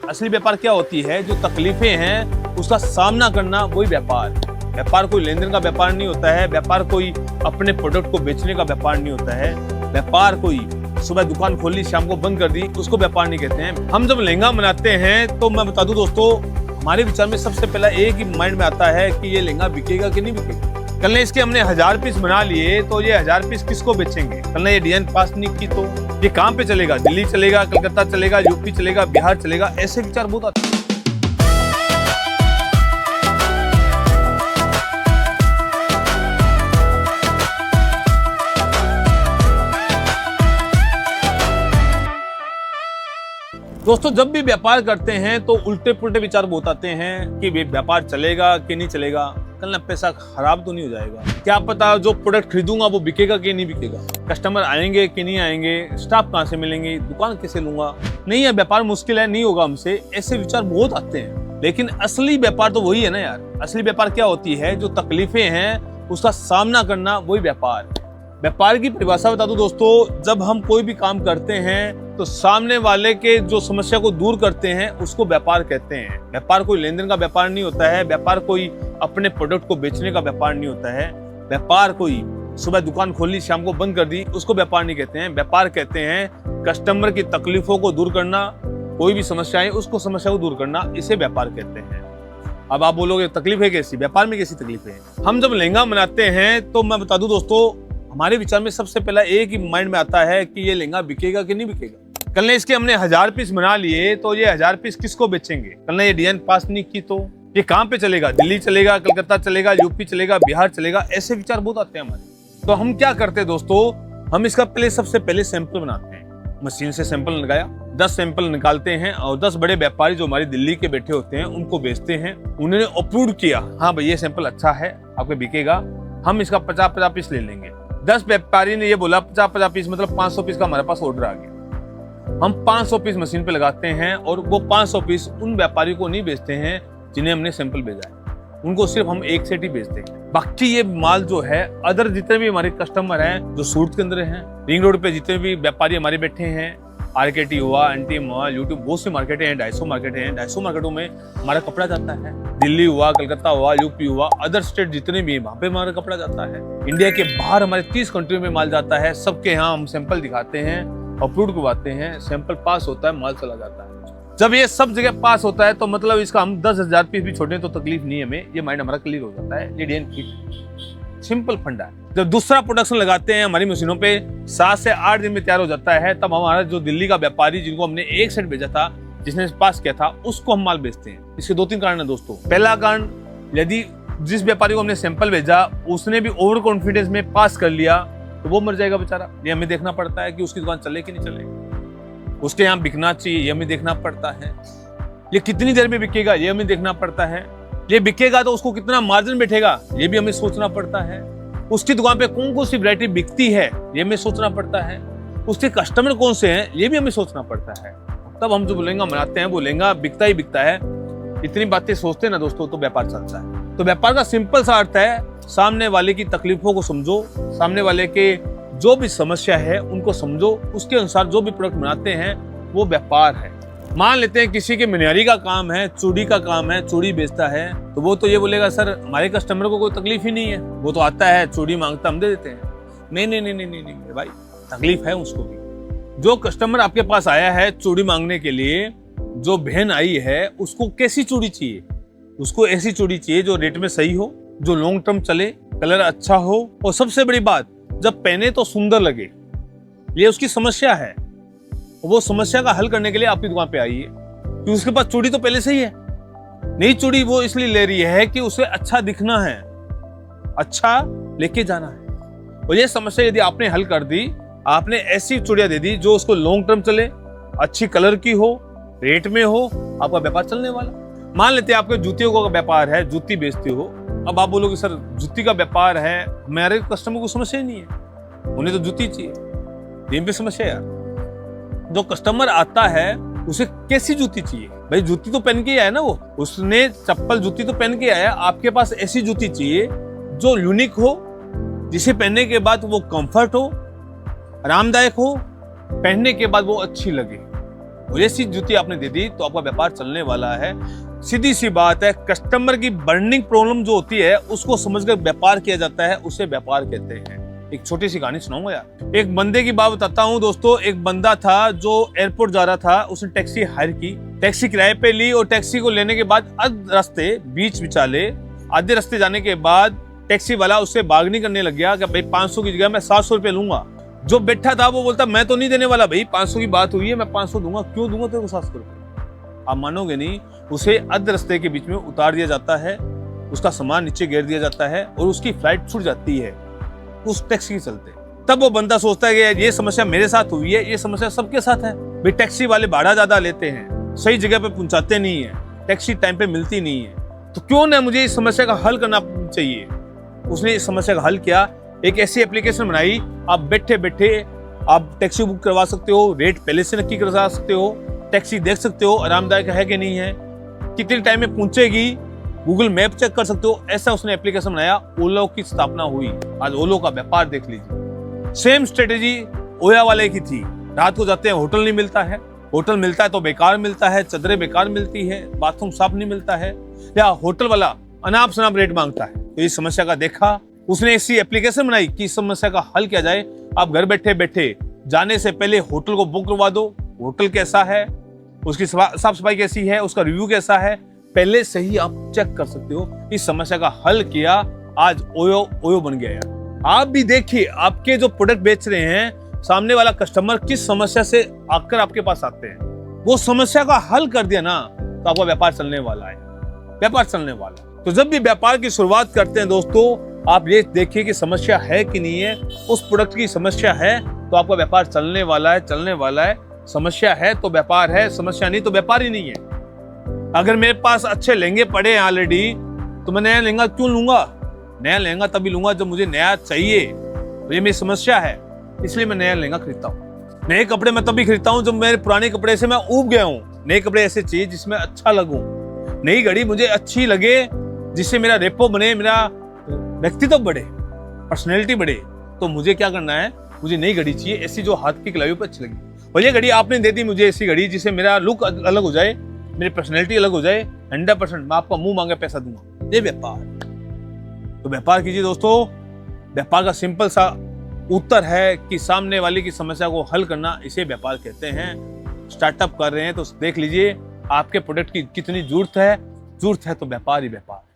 असली व्यापार क्या होती है? जो तकलीफें हैं उसका सामना करना, वही व्यापार। व्यापार कोई लेन देन का व्यापार नहीं होता है। व्यापार कोई अपने प्रोडक्ट को बेचने का व्यापार नहीं होता है। व्यापार कोई सुबह दुकान खोल ली शाम को बंद कर दी, उसको व्यापार नहीं कहते हैं। हम जब लहंगा बनाते हैं तो मैं बता दूं दोस्तों, हमारे विचार में सबसे पहला एक ही माइंड में आता है कि ये लहंगा बिकेगा कि नहीं बिकेगा। कल ने इसके हमने 1000 पीस बना लिए तो ये 1000 पीस किसको बेचेंगे? कल ने ये डिजाइन पास नहीं की तो ये कहाँ पे चलेगा? दिल्ली चलेगा, कलकत्ता चलेगा, यूपी चलेगा, बिहार चलेगा? ऐसे विचार बहुत आते हैं। दोस्तों, जब भी व्यापार करते हैं तो उल्टे पुल्टे विचार बहुत आते हैं कि व्यापार चलेगा कि नहीं चलेगा, कल ना पैसा खराब तो नहीं हो जाएगा, क्या पता जो प्रोडक्ट खरीदूंगा वो बिकेगा कि नहीं बिकेगा, कस्टमर आएंगे कि नहीं आएंगे, स्टाफ कहाँ से मिलेंगे, दुकान कैसे लूंगा, नहीं है व्यापार मुश्किल है, नहीं होगा हमसे, ऐसे विचार बहुत आते हैं। लेकिन असली व्यापार तो वही है ना यार। असली व्यापार क्या होती है? जो तकलीफें हैं उसका सामना करना, वही व्यापार। व्यापार की परिभाषा बता दूं दोस्तों, जब हम कोई भी काम करते हैं तो सामने वाले के जो समस्या को दूर करते हैं उसको व्यापार कहते हैं। व्यापार कोई लेन देन का व्यापार नहीं होता है। व्यापार कोई अपने प्रोडक्ट को बेचने का व्यापार नहीं होता है। व्यापार कोई सुबह दुकान खोल ली शाम को बंद कर दी, उसको व्यापार नहीं कहते हैं। व्यापार कहते हैं कस्टमर की तकलीफों को दूर करना, कोई भी समस्या है उसको समस्या को दूर करना, इसे व्यापार कहते हैं। अब आप बोलोगे तकलीफ है कैसी? व्यापार में कैसी तकलीफें हैं? हम जब लहंगा बनाते हैं तो मैं बता दूं दोस्तों, हमारे विचार में सबसे पहला एक ही माइंड में आता है कि ये लहंगा बिकेगा कि नहीं बिकेगा। कल ने इसके हमने 1000 पीस बना लिए तो ये 1000 पीस किसको बेचेंगे? कल ने ये डिजाइन पास नहीं की तो ये कहाँ पे चलेगा? दिल्ली चलेगा, कलकत्ता चलेगा, यूपी चलेगा, बिहार चलेगा? ऐसे विचार बहुत आते हैं हमारे। तो हम क्या करते हैं दोस्तों, हम इसका सबसे पहले सैंपल बनाते हैं। मशीन से सैंपल लगाया, 10 सैंपल निकालते हैं और 10 बड़े व्यापारी जो हमारी दिल्ली के बैठे होते हैं उनको बेचते हैं। उन्होंने अप्रूव किया, हाँ भाई ये सैंपल अच्छा है, आपको बिकेगा, हम इसका 50-50 पीस ले लेंगे। 10 व्यापारी ने ये बोला 50-50 पीस मतलब 500 पीस का हमारे पास ऑर्डर आ गया। हम 500 पीस मशीन पे लगाते हैं और वो 500 पीस उन व्यापारी को नहीं बेचते हैं जिन्हें हमने सैंपल भेजा है, उनको सिर्फ हम एक सेट ही बेचते हैं। बाकी ये माल जो है अदर जितने भी हमारे कस्टमर हैं जो सूरत के अंदर हैं, रिंग रोड पे जितने भी व्यापारी हमारे बैठे हैं, आरकेटी हुआ, एनटीएम हुआ, यूट्यूब, बहुत सी मार्केटें हैं, 250 मार्केटें हैं, 250 मार्केटों में हमारा कपड़ा जाता है। दिल्ली हुआ, कलकत्ता हुआ, यूपी हुआ, अदर स्टेट जितने भी हैं वहाँ पे हमारा कपड़ा जाता है। इंडिया के बाहर हमारे 30 कंट्रियों में माल जाता है। सबके यहाँ हम सैंपल दिखाते हैं, अप्रूव करवाते हैं, सैंपल पास होता है, माल चला जाता है। जब ये सब जगह पास होता है तो मतलब इसका हम 10,000 पीस भी छोड़े तो तकलीफ नहीं है हमें, ये माइंड हमारा क्लियर हो जाता है। ये डिजाइन ठीक, सिंपल फंडा है। जब दूसरा प्रोडक्शन लगाते हैं हमारी मशीनों पे 7 से 8 दिन में तैयार हो जाता है, तब हमारा जो दिल्ली का व्यापारी जिनको हमने एक सेट भेजा था, जिसने पास किया था, उसको हम माल बेचते हैं। इसके 2-3 कारण है दोस्तों। पहला कारण, यदि जिस व्यापारी को हमने सैंपल भेजा उसने भी ओवर कॉन्फिडेंस में पास कर लिया तो वो मर जाएगा बेचारा। ये हमें देखना पड़ता है कि उसकी दुकान चले कि नहीं चले, उसके यहाँ बिकना चाहिए, ये हमें देखना पड़ता है। ये कितनी देर में बिकेगा, ये हमें देखना पड़ता है। ये बिकेगा तो उसको कितना मार्जिन बैठेगा, ये भी हमें सोचना पड़ता है। उसकी दुकान पे कौन कौन सी वैरायटी बिकती है, ये हमें सोचना पड़ता है। उसके कस्टमर कौन से हैं, ये भी हमें सोचना पड़ता है। तब हम जो लहंगा बनाते हैं वो लहंगा बिकता ही बिकता है। इतनी बातें सोचते हैं ना दोस्तों तो व्यापार चलता है। तो व्यापार का सिंपल सा अर्थ है, सामने वाले की तकलीफों को समझो, सामने वाले के जो भी समस्या है उनको समझो, उसके अनुसार जो भी प्रोडक्ट बनाते हैं वो व्यापार है। मान लेते हैं किसी के मनिहारी का काम है, चूड़ी का काम है, चूड़ी बेचता है, तो वो तो ये बोलेगा सर हमारे कस्टमर को कोई तकलीफ ही नहीं है, वो तो आता है चूड़ी मांगता हम दे देते हैं। नहीं नहीं नहीं नहीं नहीं, नहीं भाई, तकलीफ है उसको भी। जो कस्टमर आपके पास आया है चूड़ी मांगने के लिए, जो बहन आई है, उसको कैसी चूड़ी चाहिए? उसको ऐसी चूड़ी चाहिए जो रेट में सही हो, जो लॉन्ग टर्म चले, कलर अच्छा हो और सबसे बड़ी बात, जब पहने तो सुंदर लगे। ये उसकी समस्या है। वो समस्या का हल करने के लिए आपकी दुकान पे आई है कि उसके पास चूड़ी तो पहले से ही है। नई चूड़ी वो इसलिए ले रही है कि उसे अच्छा दिखना है, अच्छा लेके जाना है। और ये समस्या यदि आपने हल कर दी, आपने ऐसी चूड़ियां दे दी जो उसको लॉन्ग टर्म चले, अच्छी कलर की हो, रेट में हो, आपका व्यापार चलने वाला। मान लेते हैं आपके जूतियों का व्यापार है, जूती बेचते हो। अब आप बोलोगे सर जूती का व्यापार है, मेरे कस्टमर को समस्या ही नहीं है, उन्हें तो जूती चाहिए। ये भी समस्या यार। जो कस्टमर आता है उसे कैसी जूती चाहिए? भाई जूती तो पहन के ही आया ना, वो उसने चप्पल जूती तो पहन के आया। आपके पास ऐसी जूती चाहिए जो यूनिक हो, जिसे पहनने के बाद वो कंफर्ट हो, आरामदायक हो, पहनने के बाद वो अच्छी लगे। और ऐसी जूती आपने दे दी तो आपका व्यापार चलने वाला है। सीधी सी बात है, कस्टमर की बर्निंग प्रॉब्लम जो होती है उसको समझकर व्यापार किया जाता है, उसे व्यापार कहते हैं। एक छोटी सी कहानी सुनाऊंगा यार। एक बंदे की बात बताता हूँ दोस्तों। एक बंदा था जो एयरपोर्ट जा रहा था, उसने टैक्सी हायर की, टैक्सी किराए पे ली और टैक्सी को लेने के बाद आधे रास्ते जाने के बाद टैक्सी वाला उससे बार्गेनिंग नहीं करने लग गया कि भाई 500 की जगह मैं 700 रुपये लूंगा। जो बैठा था वो बोलता मैं तो नहीं देने वाला भाई, 500 की बात हुई है, मैं 500 दूंगा। क्यों दूंगा तेरे को 700 रुपये? आप मानोगे नहीं, उसे आधे रास्ते के बीच में उतार दिया जाता है, उसका सामान नीचे गिर दिया जाता है और उसकी फ्लाइट छूट जाती है उस टैक्सी के चलते। तब वो बंदा सोचता है कि ये समस्या मेरे साथ हुई है, ये समस्या सबके साथ है भाई। टैक्सी वाले भाड़ा ज्यादा लेते हैं, सही जगह पे पहुंचाते नहीं है, टैक्सी टाइम पे मिलती नहीं है, तो क्यों ना मुझे इस समस्या का हल करना चाहिए। उसने इस समस्या का हल किया, एक ऐसी एप्लीकेशन बनाई, आप बैठे बैठे आप टैक्सी बुक करवा सकते हो, रेट पहले से नक्की करवा सकते हो, टैक्सी देख सकते हो आरामदायक है कि नहीं है, कितने टाइम में पहुंचेगी, गूगल मैप चेक कर सकते हो। ऐसा उसने एप्लीकेशन बनाया, ओलो की स्थापना हुई। आज ओलो का व्यापार देख लीजिए। सेम स्ट्रेटेजी ओया वाले की थी। रात को जाते हैं, होटल नहीं मिलता है, होटल मिलता है तो बेकार मिलता है, चदरें बेकार मिलती है, बाथरूम साफ नहीं मिलता है, या होटल वाला अनाप शनाप रेट मांगता है। तो इस समस्या का देखा, उसने ऐसी एप्लीकेशन बनाई कि इस समस्या का हल किया जाए। आप घर बैठे बैठे जाने से पहले होटल को बुक करवा दो, होटल कैसा है, उसकी साफ सफाई कैसी है, उसका रिव्यू कैसा है, पहले से ही आप चेक कर सकते हो। इस समस्या का हल किया, आज ओयो बन गया यार। आप भी देखिए, आपके जो प्रोडक्ट बेच रहे हैं, सामने वाला कस्टमर किस समस्या से आकर आपके पास आते हैं, वो समस्या का हल कर दिया ना, तो आपका व्यापार चलने वाला है, व्यापार चलने वाला है। तो जब भी व्यापार की शुरुआत करते हैं दोस्तों, आप ये देखिए कि समस्या है कि नहीं है। उस प्रोडक्ट की समस्या है तो आपका व्यापार चलने वाला है, चलने वाला है। समस्या है तो व्यापार है, समस्या नहीं तो व्यापार ही नहीं है। अगर मेरे पास अच्छे लहंगे पड़े हैं ऑलरेडी, तो मैं नया लहंगा क्यों लूंगा? नया लहंगा तभी लूंगा जब मुझे नया चाहिए, तो ये मेरी समस्या है, इसलिए मैं नया लहंगा खरीदता हूँ। नए कपड़े मैं तभी खरीदता हूँ जब मेरे पुराने कपड़े से मैं ऊब गया हूँ। नए कपड़े ऐसे चाहिए जिसमें अच्छा लगूं, नई घड़ी मुझे अच्छी लगे, जिससे मेरा रेपो बने, मेरा व्यक्तित्व बढ़े, पर्सनैलिटी बढ़े। तो मुझे क्या करना है, मुझे नई घड़ी चाहिए ऐसी जो हाथ की कलाइयों पर अच्छी लगी। और ये घड़ी आपने दे दी मुझे, ऐसी घड़ी जिससे मेरा लुक अलग हो जाए, मेरी पर्सनैलिटी अलग हो जाए। 100% मैं आपका मुंह मांगे पैसा दूंगा, ये व्यापार। तो व्यापार कीजिए दोस्तों। व्यापार का सिंपल सा उत्तर है कि सामने वाले की समस्या को हल करना, इसे व्यापार कहते हैं। स्टार्टअप कर रहे हैं तो देख लीजिए आपके प्रोडक्ट की कितनी जरूरत है तो व्यापार ही व्यापार।